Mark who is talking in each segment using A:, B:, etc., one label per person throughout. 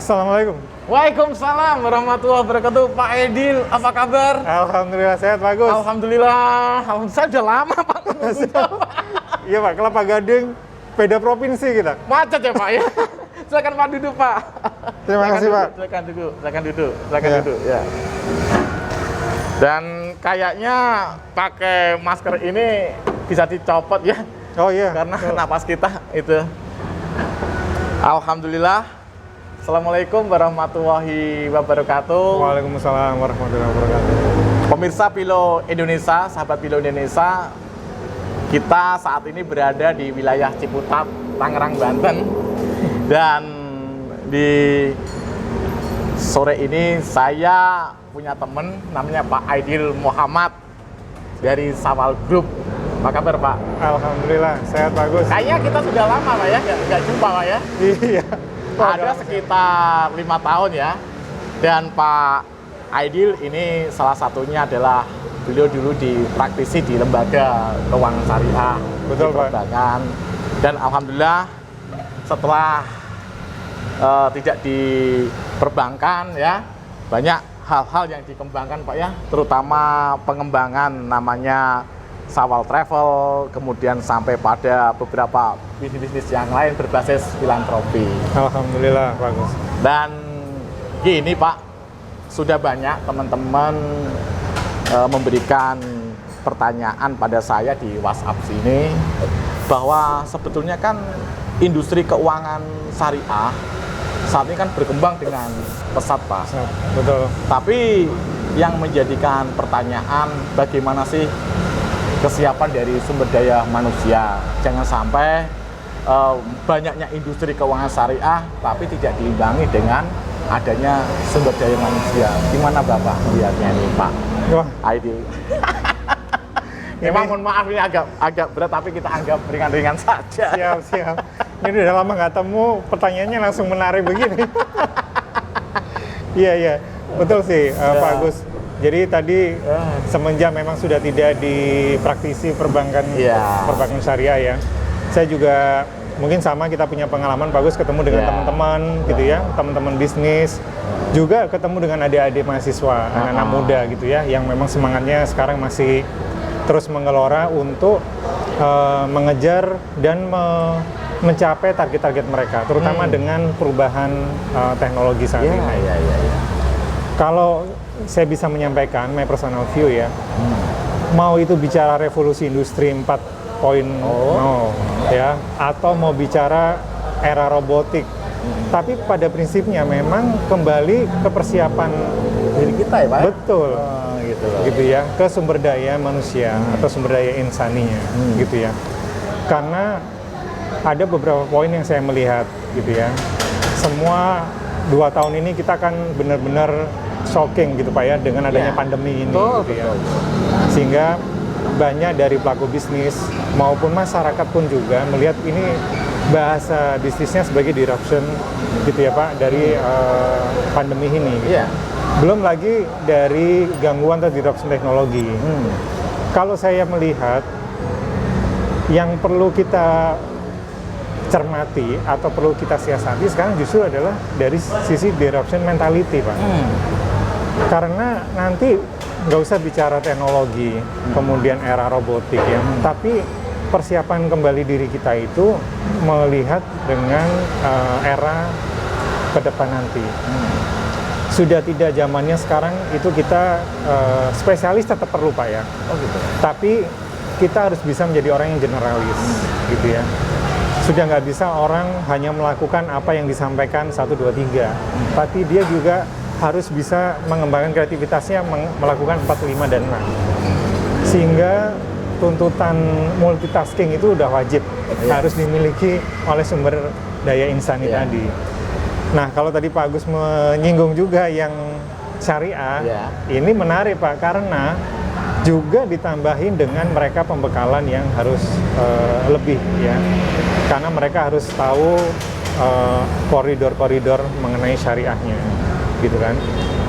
A: Assalamualaikum.
B: Waalaikumsalam warahmatullahi wabarakatuh. Pak Aidil, apa kabar?
A: Alhamdulillah sehat, bagus.
B: Alhamdulillah. Saya udah lama Pak.
A: Iya Pak, Kelapa Gading, beda provinsi kita.
B: Macet ya Pak ya. Silakan Pak duduk Pak.
A: Terima kasih Pak.
B: Silakan duduk. Ya. Dan kayaknya pakai masker ini bisa dicopot ya.
A: Oh iya.
B: Karena napas kita itu. Alhamdulillah. Assalamualaikum warahmatullahi wabarakatuh.
A: Waalaikumsalam warahmatullahi wabarakatuh.
B: Pemirsa Pilo Indonesia, sahabat Pilo Indonesia, kita saat ini berada di wilayah Ciputat, Tangerang, Banten. Dan di sore ini saya punya teman namanya Pak Aidil Muhammad dari Sawal Group. Apa kabar Pak?
A: Alhamdulillah sehat, bagus.
B: Kayaknya kita sudah lama Pak ya, nggak jumpa Pak ya?
A: Iya.
B: Ada sekitar 5 tahun ya. Dan Pak Aidil ini salah satunya adalah beliau dulu di praktisi di lembaga keuangan syariah.
A: Betul,
B: di
A: Pak.
B: perbankan. Dan alhamdulillah setelah tidak di perbankan ya, banyak hal-hal yang dikembangkan Pak ya, terutama pengembangan namanya Sawal Travel, kemudian sampai pada beberapa bisnis-bisnis yang lain berbasis filantropi.
A: Alhamdulillah bagus.
B: Dan gini Pak, sudah banyak teman-teman memberikan pertanyaan pada saya di WhatsApp sini bahwa sebetulnya kan industri keuangan syariah saat ini kan berkembang dengan pesat Pak.
A: Betul.
B: Tapi yang menjadikan pertanyaan bagaimana sih kesiapan dari sumber daya manusia. Jangan sampai banyaknya industri keuangan syariah tapi tidak diimbangi dengan adanya sumber daya manusia. Gimana Bapak melihatnya ini Pak Aidil? Memang mohon maaf ini agak berat tapi kita anggap ringan-ringan saja.
A: Siap. Ini udah lama nggak temu, pertanyaannya langsung menarik begini. Iya. Betul sih Pak Agus. Jadi tadi semenjak memang sudah tidak di praktisi perbankan syariah ya. Saya juga mungkin sama, kita punya pengalaman bagus ketemu dengan teman-teman gitu ya, teman-teman bisnis, juga ketemu dengan adik-adik mahasiswa, anak-anak muda gitu ya, yang memang semangatnya sekarang masih terus menggelora untuk mengejar dan mencapai target-target mereka, terutama dengan perubahan teknologi saat ini. Kalau saya bisa menyampaikan my personal view ya, mau itu bicara revolusi industri 4.0 ya, atau mau bicara era robotik, tapi pada prinsipnya memang kembali ke persiapan
B: diri kita ya Pak?
A: Betul. Gitu ya, ke sumber daya manusia atau sumber daya insaninya gitu ya. Karena ada beberapa poin yang saya melihat gitu ya. Semua 2 tahun ini kita kan benar-benar shocking gitu Pak ya, dengan adanya pandemi ini gitu ya. Sehingga banyak dari pelaku bisnis maupun masyarakat pun juga melihat ini bahasa bisnisnya sebagai disruption gitu ya Pak, dari pandemi ini gitu. Belum lagi dari gangguan atau disruption teknologi. Kalau saya melihat yang perlu kita cermati atau perlu kita siasati sekarang justru adalah dari sisi disruption mentality Pak. Karena nanti nggak usah bicara teknologi, kemudian era robotik ya, tapi persiapan kembali diri kita itu melihat dengan era ke depan nanti. Sudah tidak zamannya sekarang itu kita spesialis tetap perlu Pak ya. Tapi kita harus bisa menjadi orang yang generalis gitu ya. Sudah nggak bisa orang hanya melakukan apa yang disampaikan 1, 2, 3, tapi dia juga harus bisa mengembangkan kreativitasnya melakukan 4, 5, dan 6. Sehingga tuntutan multitasking itu udah wajib, harus dimiliki oleh sumber daya insani tadi. Nah, kalau tadi Pak Agus menyinggung juga yang syariah, ini menarik Pak, karena juga ditambahin dengan mereka pembekalan yang harus lebih ya. Karena mereka harus tahu koridor-koridor mengenai syariahnya. Gitu kan.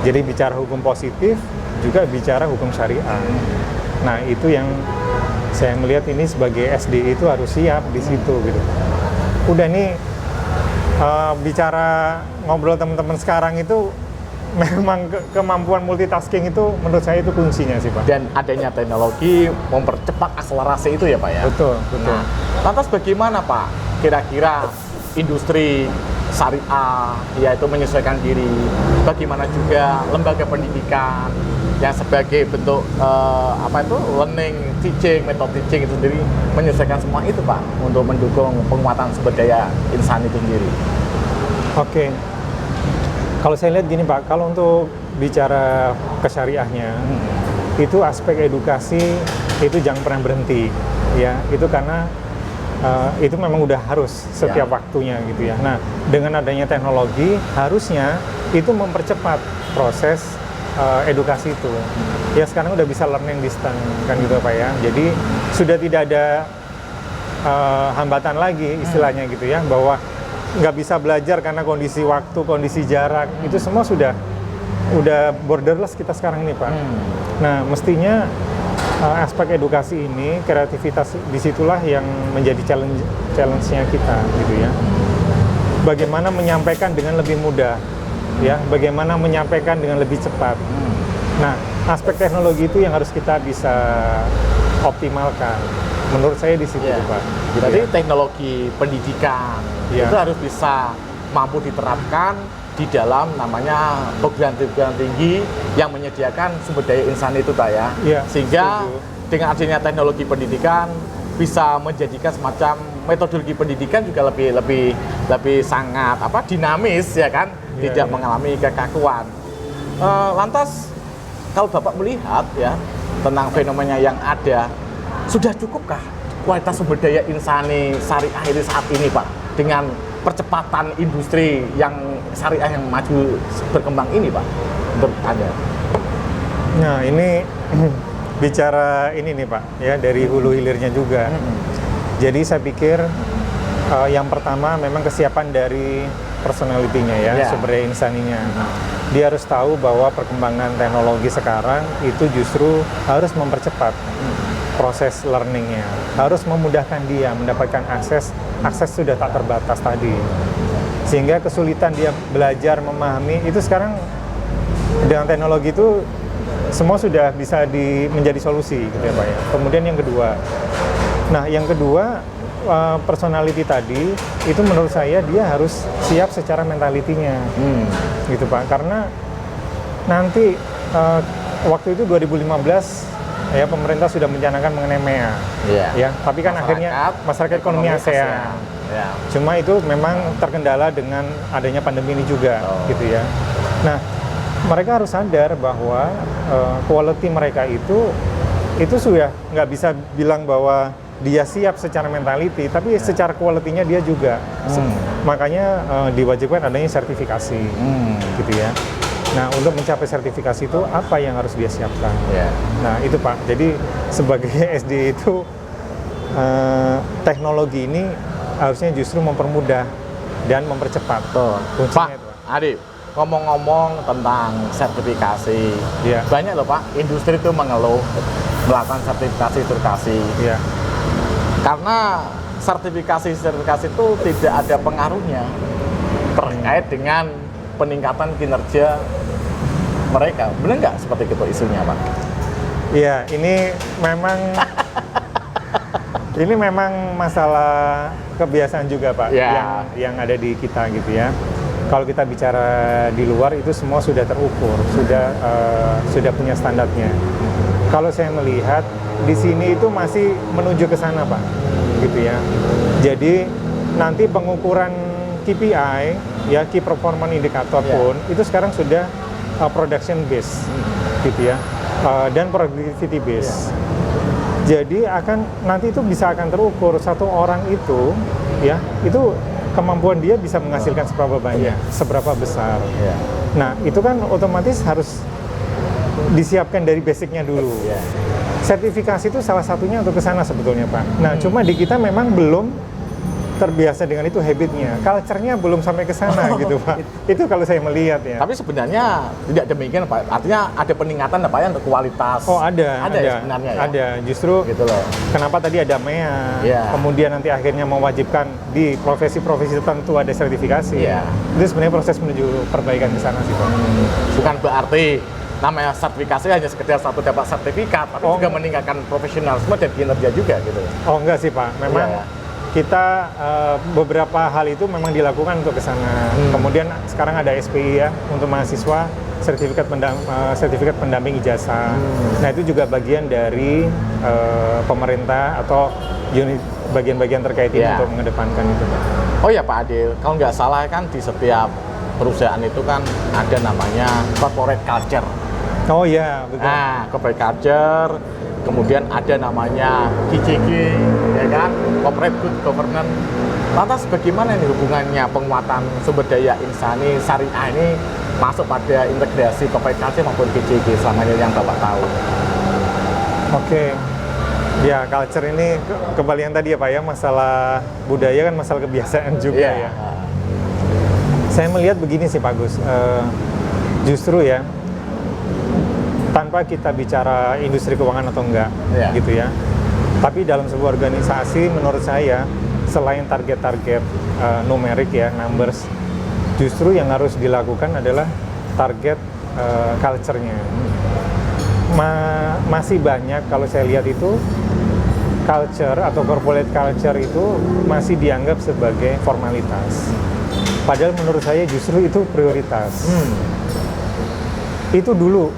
A: Jadi bicara hukum positif juga bicara hukum syariah. Nah, itu yang saya melihat ini sebagai SD itu harus siap di situ gitu. Udah nih bicara ngobrol teman-teman sekarang itu memang kemampuan multitasking itu menurut saya itu kuncinya sih Pak.
B: Dan adanya teknologi mempercepat akselerasi itu ya Pak ya.
A: Betul, betul.
B: Nah, lantas bagaimana Pak kira-kira industri syariah yaitu menyesuaikan diri, bagaimana juga lembaga pendidikan yang sebagai bentuk learning, teaching, metode teaching itu sendiri menyesuaikan semua itu Pak untuk mendukung penguatan sumber daya insan itu sendiri.
A: Oke. Kalau saya lihat gini Pak, kalau untuk bicara kesyariahnya, itu aspek edukasi itu jangan pernah berhenti, ya. Itu karena itu memang udah harus setiap waktunya gitu ya. Nah, dengan adanya teknologi, harusnya itu mempercepat proses edukasi itu. Ya sekarang udah bisa learning distance kan gitu Pak ya. Jadi sudah tidak ada hambatan lagi istilahnya gitu ya, bahwa nggak bisa belajar karena kondisi waktu, kondisi jarak, itu semua sudah borderless kita sekarang ini Pak. Nah mestinya aspek edukasi ini, kreativitas disitulah yang menjadi challenge-nya kita gitu ya. Bagaimana menyampaikan dengan lebih mudah, ya, bagaimana menyampaikan dengan lebih cepat. Nah aspek teknologi itu yang harus kita bisa optimalkan. Menurut saya di situ Pak.
B: Berarti teknologi pendidikan itu harus bisa mampu diterapkan di dalam namanya perguruan tinggi yang menyediakan sumber daya insan itu Pak ya. Sehingga dengan adanya teknologi pendidikan bisa menjadikan semacam metodologi pendidikan juga lebih sangat dinamis ya kan, tidak mengalami kekakuan. Lantas kalau Bapak melihat ya tentang fenomena yang ada, sudah cukupkah kualitas sumber daya insani syariah ini saat ini Pak dengan percepatan industri yang syariah yang maju berkembang ini Pak menurut Anda?
A: Nah ini bicara ini nih Pak ya, dari hulu hilirnya juga. Jadi saya pikir yang pertama memang kesiapan dari personalitinya ya, sumber daya insaninya. Dia harus tahu bahwa perkembangan teknologi sekarang itu justru harus mempercepat proses learningnya, harus memudahkan dia mendapatkan akses sudah tak terbatas tadi, sehingga kesulitan dia belajar memahami itu sekarang dengan teknologi itu semua sudah bisa menjadi solusi gitu ya Pak ya. Kemudian yang kedua personality tadi itu menurut saya dia harus siap secara mentalitinya gitu Pak, karena nanti waktu itu 2015 ya pemerintah sudah mencanangkan mengenai MEA, ya. Tapi kan akhirnya masyarakat ekonomi ASEAN. Cuma itu memang terkendala dengan adanya pandemi ini juga, gitu ya. Nah, mereka harus sadar bahwa quality mereka itu sudah nggak bisa bilang bahwa dia siap secara mentality, tapi secara quality-nya dia juga. Makanya diwajibkan adanya sertifikasi, gitu ya. Nah, untuk mencapai sertifikasi itu apa yang harus dia siapkan? Nah, itu Pak. Jadi sebagai SD itu teknologi ini harusnya justru mempermudah dan mempercepat.
B: Pak Adip, ngomong-ngomong tentang sertifikasi, banyak loh Pak, industri itu mengeluh melakukan sertifikasi. Karena sertifikasi itu tidak ada pengaruhnya terkait dengan peningkatan kinerja mereka. Benar nggak seperti itu isunya Pak?
A: Iya, ini memang masalah kebiasaan juga Pak, yang ada di kita gitu ya. Kalau kita bicara di luar itu semua sudah terukur, sudah punya standarnya. Kalau saya melihat di sini itu masih menuju ke sana Pak, gitu ya. Jadi nanti pengukuran KPI ya, Key Performance Indicator pun itu sekarang sudah production base gitu ya, dan productivity base. Jadi nanti itu akan terukur satu orang itu ya, itu kemampuan dia bisa menghasilkan seberapa banyak, seberapa besar. Nah itu kan otomatis harus disiapkan dari basicnya dulu. Sertifikasi itu salah satunya untuk ke sana sebetulnya Pak. Nah cuma di kita memang belum terbiasa dengan itu habitnya, culture-nya belum sampai ke sana gitu Pak. Itu kalau saya melihat ya.
B: Tapi sebenarnya tidak demikian Pak. Artinya ada peningkatan Pak ya untuk kualitas.
A: Oh ada
B: ya sebenarnya ya.
A: Ada, justru
B: gitu loh.
A: kenapa tadi ada MEA, kemudian nanti akhirnya mewajibkan di profesi-profesi tertentu ada sertifikasi. Itu sebenarnya proses menuju perbaikan ke sana sih Pak.
B: Bukan berarti namanya sertifikasi hanya sekedar satu dapat sertifikat, tapi juga meningkatkan profesionalisme dan kinerja juga gitu.
A: Oh enggak sih Pak, memang kita beberapa hal itu memang dilakukan untuk ke sana. Kemudian sekarang ada SPI ya untuk mahasiswa, sertifikat pendamping ijazah. Nah itu juga bagian dari pemerintah atau unit bagian-bagian terkait ini untuk mengedepankan itu.
B: Oh ya Pak Adil, kalau nggak salah kan di setiap perusahaan itu kan ada namanya corporate culture.
A: Oh iya, betul.
B: Nah, corporate culture, kemudian ada namanya KCG, ya kan, corporate good governance. Lantas bagaimana ini hubungannya penguatan sumber daya insani syariah ini masuk pada integrasi corporate culture maupun KCG selama ini yang Bapak tahu?
A: Oke. Ya, culture ini kembali yang tadi ya Pak ya, masalah budaya kan masalah kebiasaan juga ya. Saya melihat begini sih Pak Gus, justru ya, tanpa kita bicara industri keuangan atau enggak, gitu ya. Tapi dalam sebuah organisasi, menurut saya, selain target-target numerik ya, numbers, justru yang harus dilakukan adalah target culture-nya. Masih banyak kalau saya lihat itu, culture atau corporate culture itu masih dianggap sebagai formalitas. Padahal menurut saya justru itu prioritas. Itu dulu,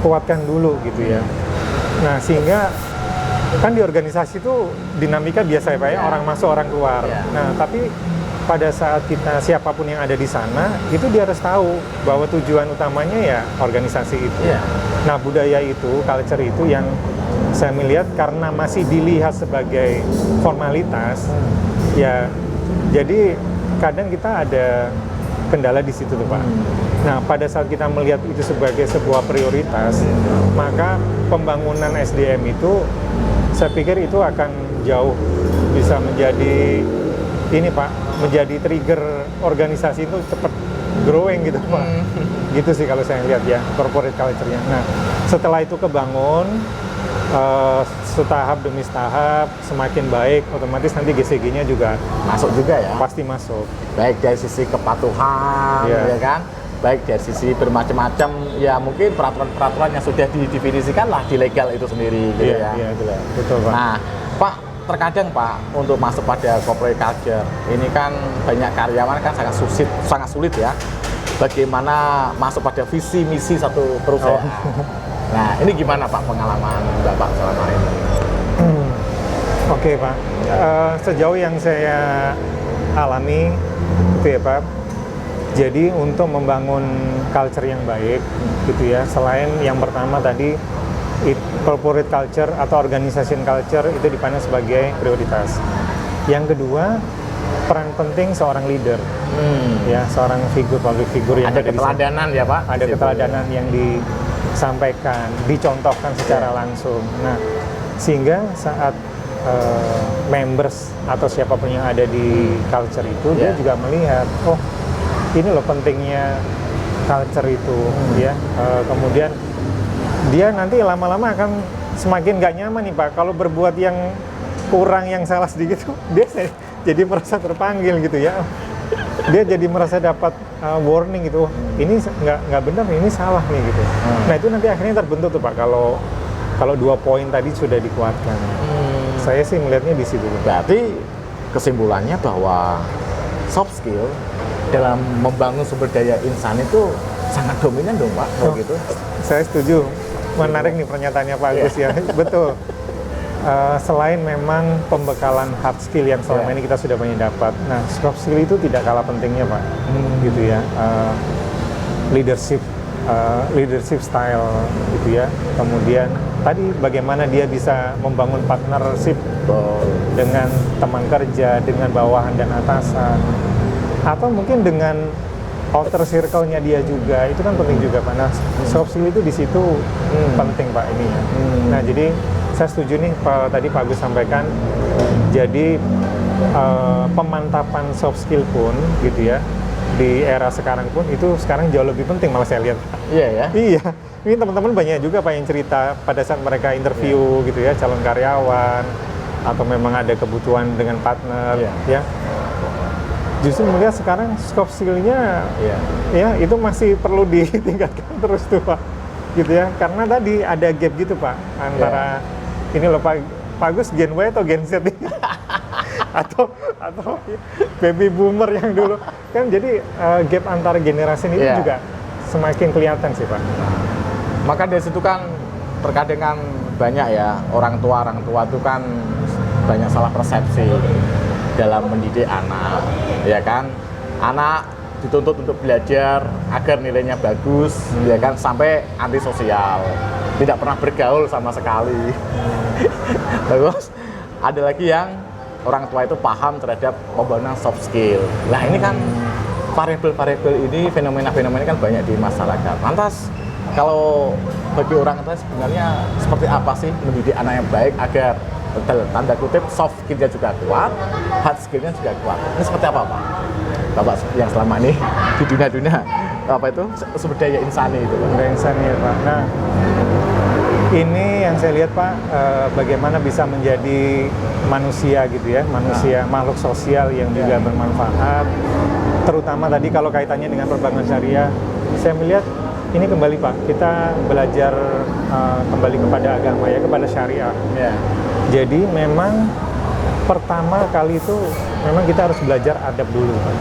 A: kuatkan dulu gitu ya. Nah sehingga kan di organisasi itu dinamika biasa ya Pak ya, orang masuk orang keluar. Nah tapi pada saat kita siapapun yang ada di sana itu dia harus tahu bahwa tujuan utamanya ya organisasi itu. Nah budaya itu, culture itu yang saya melihat karena masih dilihat sebagai formalitas, ya jadi kadang kita ada kendala di situ tuh Pak. Nah pada saat kita melihat itu sebagai sebuah prioritas, maka pembangunan SDM itu saya pikir itu akan jauh bisa menjadi ini Pak, menjadi trigger organisasi itu cepat growing gitu Pak. Gitu sih kalau saya lihat ya corporate culture-nya. Nah setelah itu kebangun setahap demi setahap semakin baik, otomatis nanti GCG-nya juga
B: masuk juga ya.
A: Pasti masuk.
B: Baik dari sisi kepatuhan, ya kan? Baik dari sisi bermacam-macam, ya mungkin peraturan-peraturan yang sudah didefinisikan lah di legal itu sendiri, gitu ya.
A: Iya, betul Pak.
B: Nah, Pak, terkadang Pak untuk masuk pada corporate culture ini kan banyak karyawan kan sangat sulit ya. Bagaimana masuk pada visi misi satu perusahaan. Nah, ini gimana Pak pengalaman Bapak selama ini?
A: Oke Pak, sejauh yang saya alami itu ya Pak, jadi untuk membangun culture yang baik gitu ya, selain yang pertama tadi corporate culture atau organization culture itu dipandang sebagai prioritas. Yang kedua, peran penting seorang leader, ya seorang public figure yang
B: ada keteladanan ya Pak?
A: Ada keteladanan yang disampaikan, dicontohkan secara langsung. Nah, sehingga saat members atau siapapun yang ada di culture itu dia juga melihat, oh ini loh pentingnya culture itu, ya. Kemudian dia nanti lama-lama akan semakin nggak nyaman nih Pak. Kalau berbuat yang kurang, yang salah sedikit, dia jadi merasa terpanggil gitu ya. Dia jadi merasa dapat warning gitu. Ini nggak benar, ini salah nih gitu. Nah itu nanti akhirnya terbentuk tuh Pak. Kalau 2 poin tadi sudah dikuatkan. Saya sih melihatnya di situ.
B: Berarti kesimpulannya bahwa soft skill dalam membangun sumber daya insan itu sangat dominan dong Pak, kalau gitu.
A: Saya setuju. Menarik nih pernyataannya Pak Agus ya. Betul. Selain memang pembekalan hard skill yang selama ini kita sudah banyak dapat, nah soft skill itu tidak kalah pentingnya Pak, gitu ya. Leadership style gitu ya. Kemudian tadi bagaimana dia bisa membangun partnership dengan teman kerja, dengan bawahan dan atasan, atau mungkin dengan outer circle-nya dia juga, itu kan penting juga Pak. Nah, soft skill itu di situ penting Pak ini ya. Nah, jadi saya setuju nih tadi Pak Agus sampaikan, jadi pemantapan soft skill pun gitu ya di era sekarang pun itu sekarang jauh lebih penting malah saya lihat.
B: Iya ya.
A: Iya, ini teman-teman banyak juga Pak yang cerita pada saat mereka interview gitu ya, calon karyawan atau memang ada kebutuhan dengan partner ya. Justru melihat sekarang soft skill-nya ya itu masih perlu ditingkatkan terus tuh Pak. Gitu ya, karena tadi ada gap gitu Pak antara ini loh Pak Gus Gen Y atau Gen Z ini? atau baby boomer yang dulu kan, jadi gap antara generasi ini juga semakin kelihatan sih Pak.
B: Maka dari situ kan terkadang kan banyak ya orang tua itu kan banyak salah persepsi dalam mendidik anak, ya kan. Anak dituntut untuk belajar agar nilainya bagus, ya kan, sampai antisosial, tidak pernah bergaul sama sekali. Terus ada lagi yang orang tua itu paham terhadap pembangunan soft skill. Nah ini kan variabel-variabel ini, fenomena-fenomena ini kan banyak di masyarakat. Lantas kalau bagi orang tua sebenarnya seperti apa sih mendidik anak yang baik agar tanda kutip soft skillnya juga kuat, hard skillnya juga kuat? Ini seperti apa Pak? Bapak yang selama ini di dunia apa itu sumber daya insani itu?
A: Sumber daya insani ya Pak. Nah ini yang saya lihat Pak, bagaimana bisa menjadi manusia gitu ya, manusia makhluk sosial yang juga bermanfaat, terutama tadi kalau kaitannya dengan perbankan syariah. Saya melihat ini kembali Pak, kita belajar kembali kepada agama ya, kepada syariah. Jadi memang pertama kali itu memang kita harus belajar adab dulu Pak.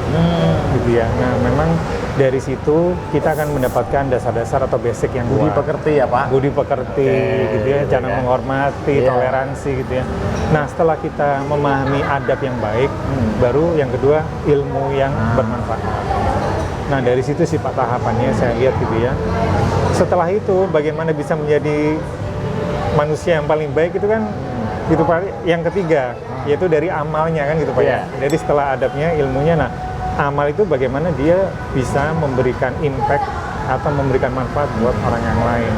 A: Gitu ya. Nah memang dari situ kita akan mendapatkan dasar-dasar atau basic yang
B: budi
A: kuat.
B: pekerti ya Pak.
A: Budi pekerti gitu ya, cara menghormati, toleransi gitu ya. Nah setelah kita memahami adab yang baik, baru yang kedua ilmu yang bermanfaat. Nah dari situ sih Pak tahapannya saya lihat gitu ya. Setelah itu bagaimana bisa menjadi manusia yang paling baik itu kan gitu Pak, yang ketiga yaitu dari amalnya kan gitu Pak ya. Jadi setelah adabnya, ilmunya, nah amal itu bagaimana dia bisa memberikan impact atau memberikan manfaat buat orang yang lain.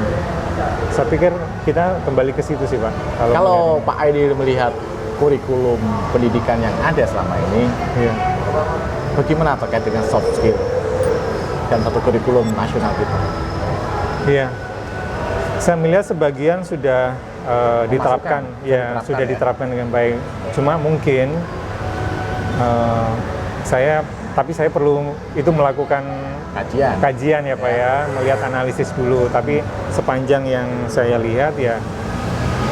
A: Saya pikir kita kembali ke situ sih Pak.
B: Kalau Pak Aidil melihat kurikulum pendidikan yang ada selama ini, bagaimana terkait dengan soft skill dan satu kurikulum nasional kita?
A: Iya, saya melihat sebagian sudah diterapkan, sudah diterapkan dengan baik. Cuma mungkin saya perlu itu melakukan kajian ya Pak ya, melihat analisis dulu. Tapi sepanjang yang saya lihat ya,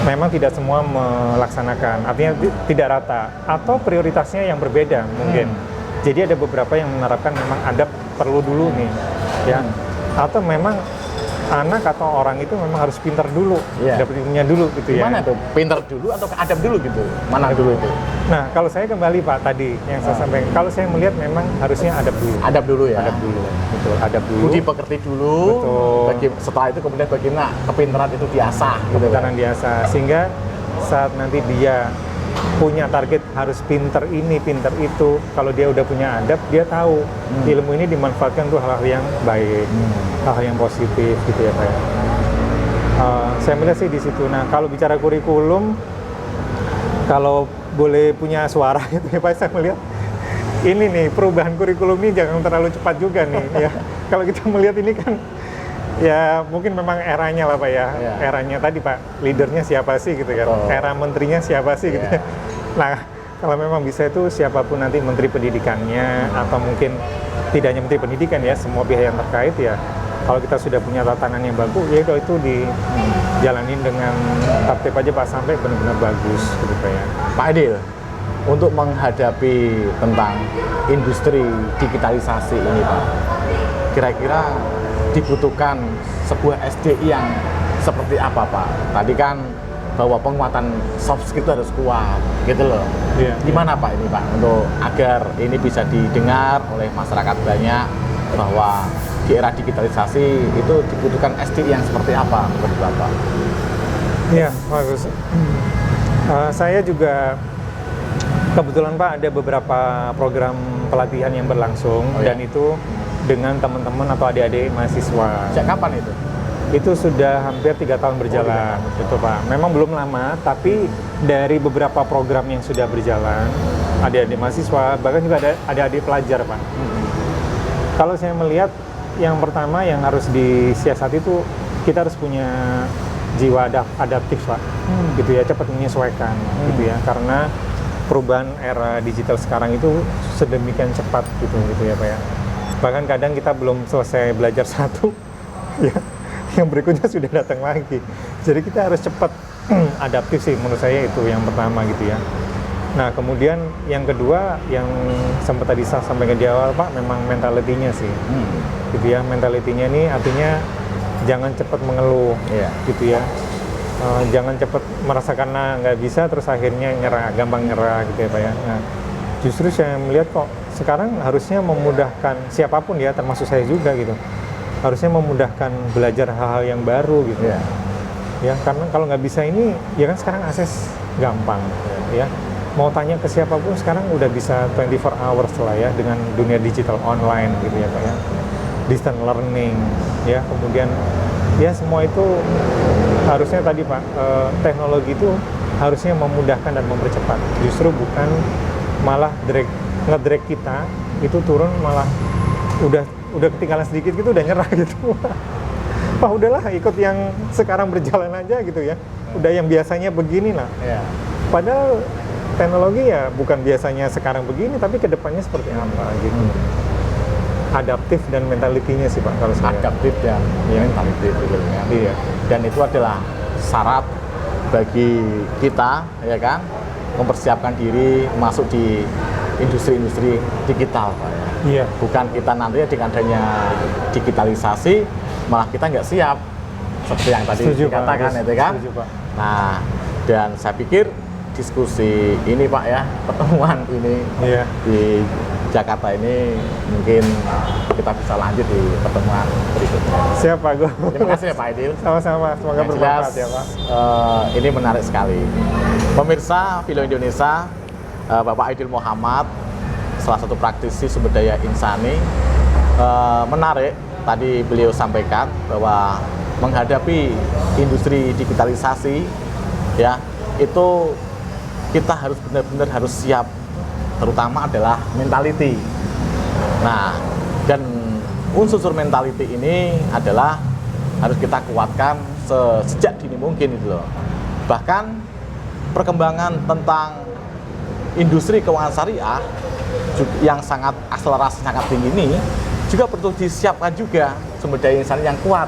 A: memang tidak semua melaksanakan. Artinya tidak rata atau prioritasnya yang berbeda mungkin. Jadi ada beberapa yang menerapkan memang adab perlu dulu nih, ya. Atau memang anak atau orang itu memang harus pintar dulu, dapat ilmunya dulu gitu ya.
B: Gimana tuh? Pintar dulu atau adab dulu gitu? Mana dulu itu?
A: Nah, kalau saya kembali Pak tadi yang saya sampaikan, kalau saya melihat memang harusnya adab dulu.
B: Adab dulu ya?
A: Adab dulu, betul. Adab dulu.
B: Budi pekerti dulu, betul. Setelah itu kemudian bagaimana kepintaran itu diasah.
A: Kepintaran diasah, sehingga saat nanti dia punya target harus pinter ini, pinter itu. Kalau dia udah punya adab, dia tahu ilmu ini dimanfaatkan untuk hal-hal yang baik, hal-hal yang positif gitu ya Pak. Saya melihat sih di situ. Nah kalau bicara kurikulum, kalau boleh punya suara gitu ya Pak, saya melihat ini nih perubahan kurikulum ini jangan terlalu cepat juga nih ya. Kalau kita melihat ini kan ya mungkin memang eranya lah Pak ya, eranya tadi Pak, leadernya siapa sih gitu kan, era menterinya siapa sih gitu ya. Nah kalau memang bisa itu siapapun nanti menteri pendidikannya atau mungkin tidak hanya menteri pendidikan ya, semua pihak yang terkait ya, kalau kita sudah punya tatanan yang bagus ya itu dijalanin dengan tertib aja Pak sampai benar-benar bagus gitu Pak ya.
B: Pak Aidil, untuk menghadapi tentang industri digitalisasi ini Pak, kira-kira dibutuhkan sebuah SDI yang seperti apa Pak? Tadi kan bahwa penguatan soft skill itu harus kuat, gitu loh. Gimana Pak ini Pak, untuk agar ini bisa didengar oleh masyarakat banyak bahwa di era digitalisasi itu dibutuhkan SDI yang seperti apa menurut Bapak?
A: Iya, bagus. Saya juga kebetulan Pak ada beberapa program pelatihan yang berlangsung dan itu dengan teman-teman atau adik-adik mahasiswa.
B: Sejak kapan itu?
A: Itu sudah hampir 3 tahun berjalan, gitu Pak. Memang belum lama, tapi dari beberapa program yang sudah berjalan, adik-adik mahasiswa, bahkan juga ada adik-adik pelajar, Pak. Kalau saya melihat yang pertama yang harus disiasati itu kita harus punya jiwa adaptif, Pak. Gitu ya, cepat menyesuaikan gitu ya, karena perubahan era digital sekarang itu sedemikian cepat gitu ya, Pak ya. Bahkan kadang kita belum selesai belajar satu ya, yang berikutnya sudah datang lagi. Jadi kita harus cepat adaptif sih, menurut saya itu yang pertama gitu ya. Nah, kemudian yang kedua yang sempat tadi saya sampaikan di awal, Pak, memang mentalitinya sih. Gitu ya, mentalitinya ini artinya jangan cepat mengeluh, gitu ya. Jangan cepat merasa karena nggak bisa terus akhirnya nyerah, gampang nyerah gitu ya, Pak ya. Nah, justru saya melihat kok sekarang harusnya memudahkan siapapun ya, termasuk saya juga gitu. Harusnya memudahkan belajar hal-hal yang baru gitu. Ya, karena kalau nggak bisa ini, ya kan sekarang akses gampang, ya. Mau tanya ke siapapun sekarang udah bisa 24 hours lah ya, dengan dunia digital online gitu ya, Pak ya. Distance learning, ya, kemudian ya semua itu harusnya tadi, Pak, teknologi itu harusnya memudahkan dan mempercepat. Justru bukan malah ngedrag kita itu turun, malah udah ketinggalan sedikit gitu udah nyerah gitu. Wah, udahlah ikut yang sekarang berjalan aja gitu ya. Udah yang biasanya begini lah. Padahal teknologi ya bukan biasanya sekarang begini, tapi kedepannya seperti apa gitu. Adaptif dan mentalitinya sih, Pak, kalau saya.
B: Adaptif dan mentality gitu kan.
A: Iya.
B: Dan itu adalah syarat bagi kita, ya kan, mempersiapkan diri masuk di industri-industri digital, Pak.
A: Iya.
B: Bukan kita nantinya dengan adanya digitalisasi malah kita nggak siap, seperti yang tadi dikatakan, itu kan.
A: Setuju, Pak.
B: Nah, dan saya pikir diskusi ini, Pak ya, pertemuan ini di Jakarta ini mungkin kita bisa lanjut di pertemuan berikutnya.
A: Siap, Pak Go.
B: Terima kasih ya, Pak Aidil.
A: Sama-sama, semoga bermanfaat ya, Pak.
B: Ini menarik sekali. Pemirsa Philo Indonesia, Bapak Aidil Muhammad, salah satu praktisi sumber daya insani, menarik tadi beliau sampaikan bahwa menghadapi industri digitalisasi ya, itu kita harus benar-benar harus siap, terutama adalah mentality. Nah, dan unsur mentality ini adalah harus kita kuatkan sejak dini mungkin itu loh. Bahkan perkembangan tentang industri keuangan syariah yang sangat akselerasi sangat tinggi ini juga perlu disiapkan juga sumber daya insan yang kuat.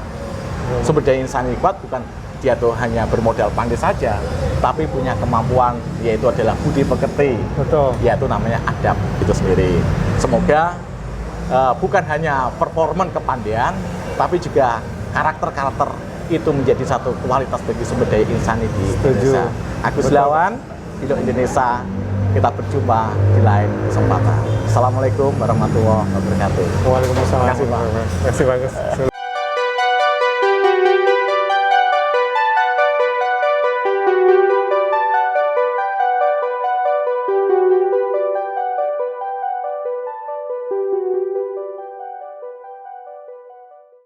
B: Sumber daya insan yang kuat bukan dia tuh hanya bermodal pandai saja, tapi punya kemampuan, yaitu adalah budi pekerti.
A: Betul.
B: Yaitu namanya adab itu sendiri. Semoga bukan hanya performan kepandaian, tapi juga karakter-karakter itu menjadi satu kualitas bagi sumber daya insani di Indonesia. Agus Lawan, Philo Indonesia, kita berjumpa di lain kesempatan. Assalamualaikum warahmatullahi wabarakatuh.
A: Waalaikumsalam.
B: Terima kasih, Pak.
A: Terima kasih, Pak.